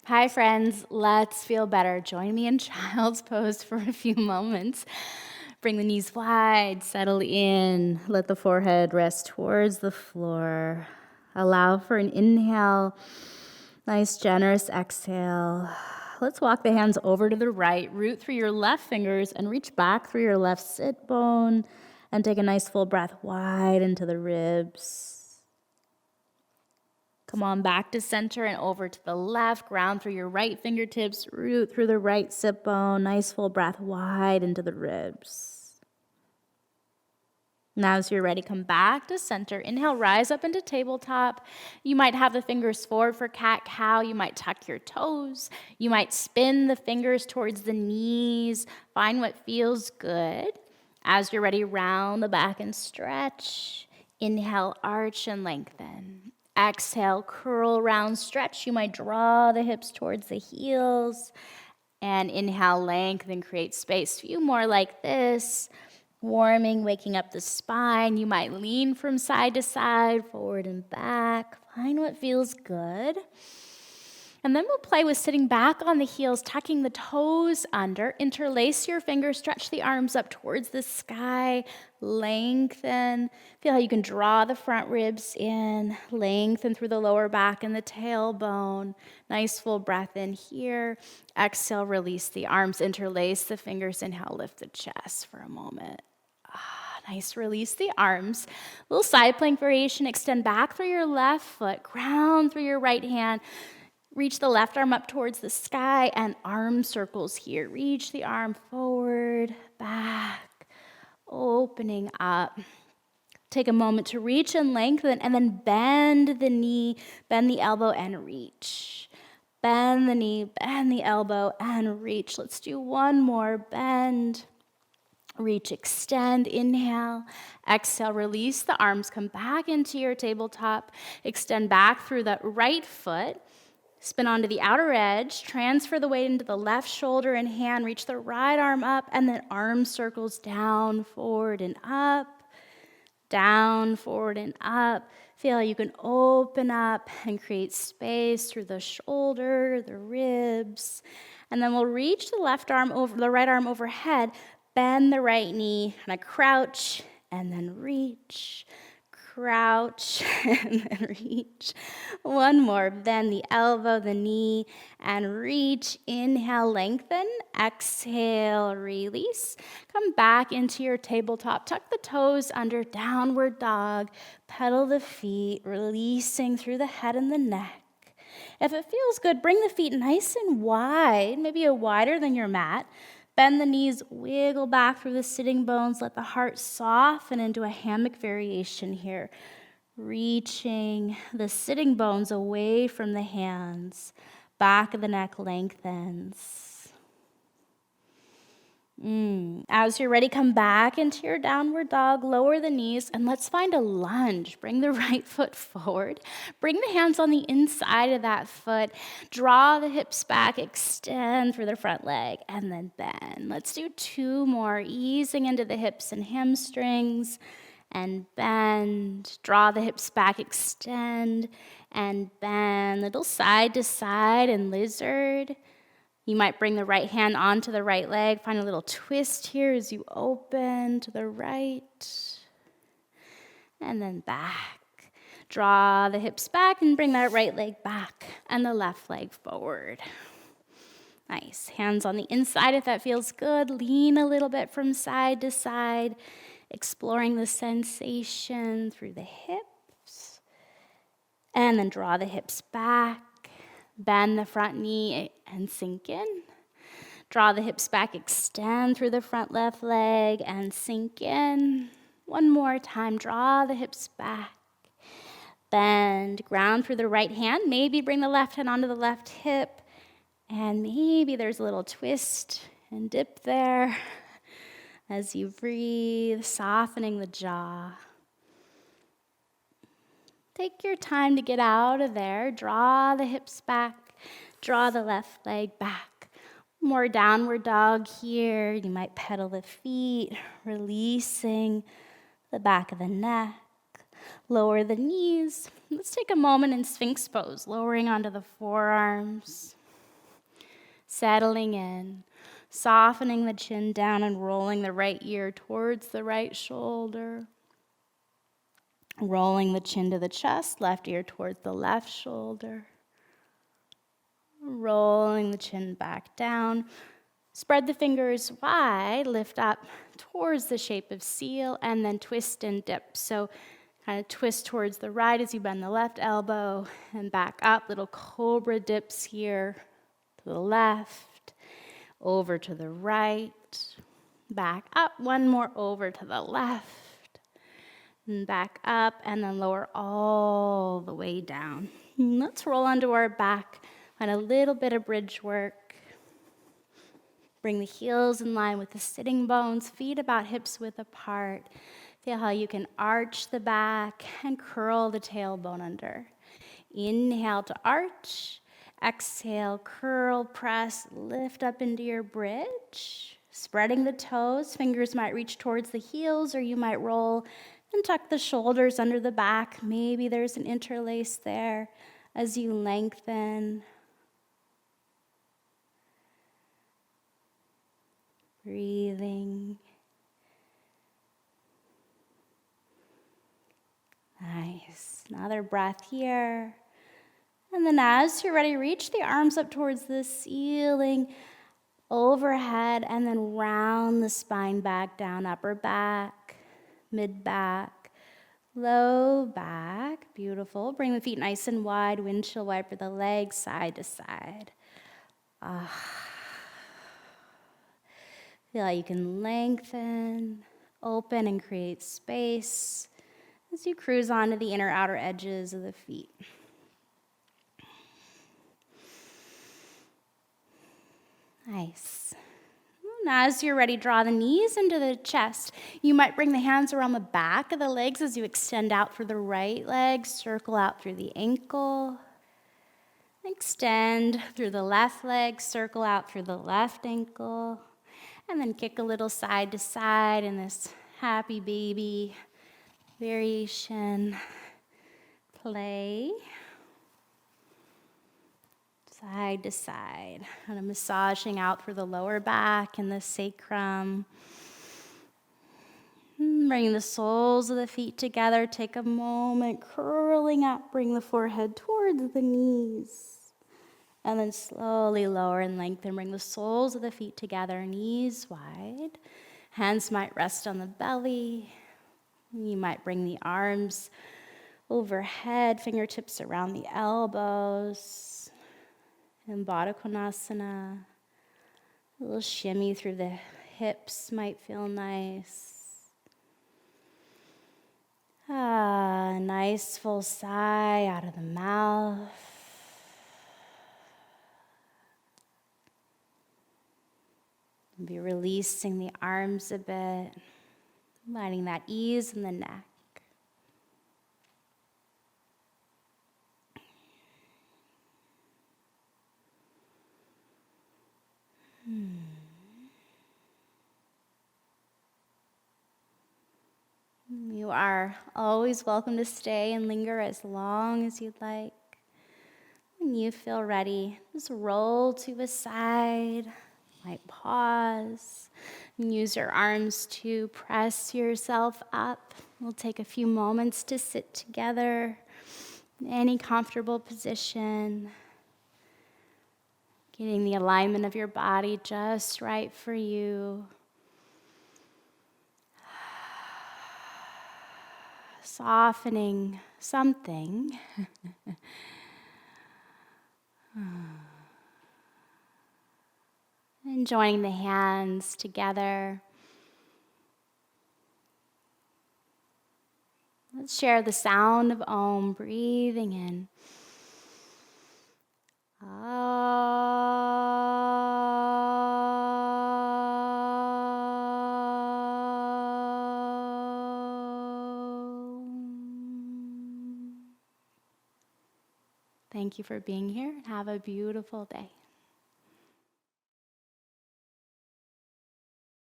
Hi, friends. Let's feel better. Join me in child's pose for a few moments. Bring the knees wide, settle in. Let the forehead rest towards the floor. Allow for an inhale. Nice, generous exhale. Let's walk the hands over to the right. Root through your left fingers and reach back through your left sit bone. And take a nice full breath wide into the ribs. Come on back to center and over to the left. Ground through your right fingertips. Root through the right sit bone. Nice full breath wide into the ribs. Now as you're ready, come back to center. Inhale, rise up into tabletop. You might have the fingers forward for cat-cow. You might tuck your toes. You might spin the fingers towards the knees. Find what feels good. As you're ready, round the back and stretch. Inhale, arch and lengthen. Exhale, curl, round, stretch. You might draw the hips towards the heels. And inhale, lengthen, create space. Few more like this. Warming, waking up the spine. You might lean from side to side, forward and back. Find what feels good. And then we'll play with sitting back on the heels, tucking the toes under. Interlace your fingers, stretch the arms up towards the sky. Lengthen. Feel how you can draw the front ribs in. Lengthen through the lower back and the tailbone. Nice full breath in here. Exhale, release the arms. Interlace the fingers. Inhale, lift the chest for a moment. Nice, release the arms. Little side plank variation. Extend back through your left foot. Ground through your right hand. Reach the left arm up towards the sky and arm circles here. Reach the arm forward, back, opening up. Take a moment to reach and lengthen and then bend the knee, bend the elbow and reach. Bend the knee, bend the elbow and reach. Let's do one more. Bend, reach, extend, inhale, exhale, release the arms, come back into your tabletop, extend back through the right foot. Spin onto the outer edge, transfer the weight into the left shoulder and hand, reach the right arm up, and then arm circles down, forward, and up, down, forward, and up. Feel how you can open up and create space through the shoulder, the ribs. And then we'll reach the left arm over, the right arm overhead, bend the right knee, and a crouch, and then reach. Crouch and then reach. One more. Bend the elbow, the knee, and reach. Inhale, lengthen. Exhale, release. Come back into your tabletop. Tuck the toes under, downward dog. Pedal the feet, releasing through the head and the neck. If it feels good, bring the feet nice and wide, maybe wider than your mat. Bend the knees, wiggle back through the sitting bones. Let the heart soften into a hammock variation here. Reaching the sitting bones away from the hands. Back of the neck lengthens. As you're ready, come back into your downward dog. Lower the knees, and let's find a lunge. Bring the right foot forward. Bring the hands on the inside of that foot. Draw the hips back, extend through the front leg, and then bend. Let's do two more, easing into the hips and hamstrings, and bend. Draw the hips back, extend, and bend. Little side to side and lizard. You might bring the right hand onto the right leg. Find a little twist here as you open to the right. And then back. Draw the hips back and bring that right leg back and the left leg forward. Nice. Hands on the inside if that feels good. Lean a little bit from side to side, exploring the sensation through the hips. And then draw the hips back. Bend the front knee and sink in. Draw the hips back, extend through the front left leg and sink in. One more time, draw the hips back. Bend, ground through the right hand. Maybe bring the left hand onto the left hip. And maybe there's a little twist and dip there as you breathe, softening the jaw. Take your time to get out of there. Draw the hips back. Draw the left leg back. More downward dog here. You might pedal the feet, releasing the back of the neck. Lower the knees. Let's take a moment in Sphinx pose, lowering onto the forearms. settling in, softening the chin down and rolling the right ear towards the right shoulder. Rolling the chin to the chest, left ear towards the left shoulder. Rolling the chin back down. Spread the fingers wide, lift up towards the shape of seal, and then twist and dip. So kind of twist towards the right as you bend the left elbow and back up. Little cobra dips here to the left, over to the right, back up. One more over to the left, and back up, and then lower all the way down. And let's roll onto our back on a little bit of bridge work. Bring the heels in line with the sitting bones, feet about hips width apart. Feel how you can arch the back and curl the tailbone under. Inhale to arch. Exhale, curl, press, lift up into your bridge. Spreading the toes, fingers might reach towards the heels, or you might roll and tuck the shoulders under the back. Maybe there's an interlace there as you lengthen. Breathing. Nice. Another breath here. And then as you're ready, reach the arms up towards the ceiling, overhead, and then round the spine back down, upper back, mid back, low back. Beautiful. Bring the feet nice and wide, windshield wiper the legs side to side. Feel like you can lengthen, open, and create space as you cruise onto the inner outer edges of the feet. Nice. And as you're ready, draw the knees into the chest. You might bring the hands around the back of the legs as you extend out through the right leg, circle out through the ankle. Extend through the left leg, circle out through the left ankle. And then kick a little side to side in this happy baby variation play. Side to side. Kind of massaging out through the lower back and the sacrum. Bring the soles of the feet together. Take a moment, curling up. Bring the forehead towards the knees. And then slowly lower and lengthen. Bring the soles of the feet together, knees wide. Hands might rest on the belly. You might bring the arms overhead, fingertips around the elbows. And Baddha Konasana. A little shimmy through the hips might feel nice. Nice full sigh out of the mouth. Be releasing the arms a bit, letting that ease in the neck. You are always welcome to stay and linger as long as you'd like. When you feel ready, just roll to a side. Might pause and use your arms to press yourself up. We'll take a few moments to sit together in any comfortable position, getting the alignment of your body just right for you. Softening something. And joining the hands together. Let's share the sound of Om, breathing in. Thank you for being here. Have a beautiful day.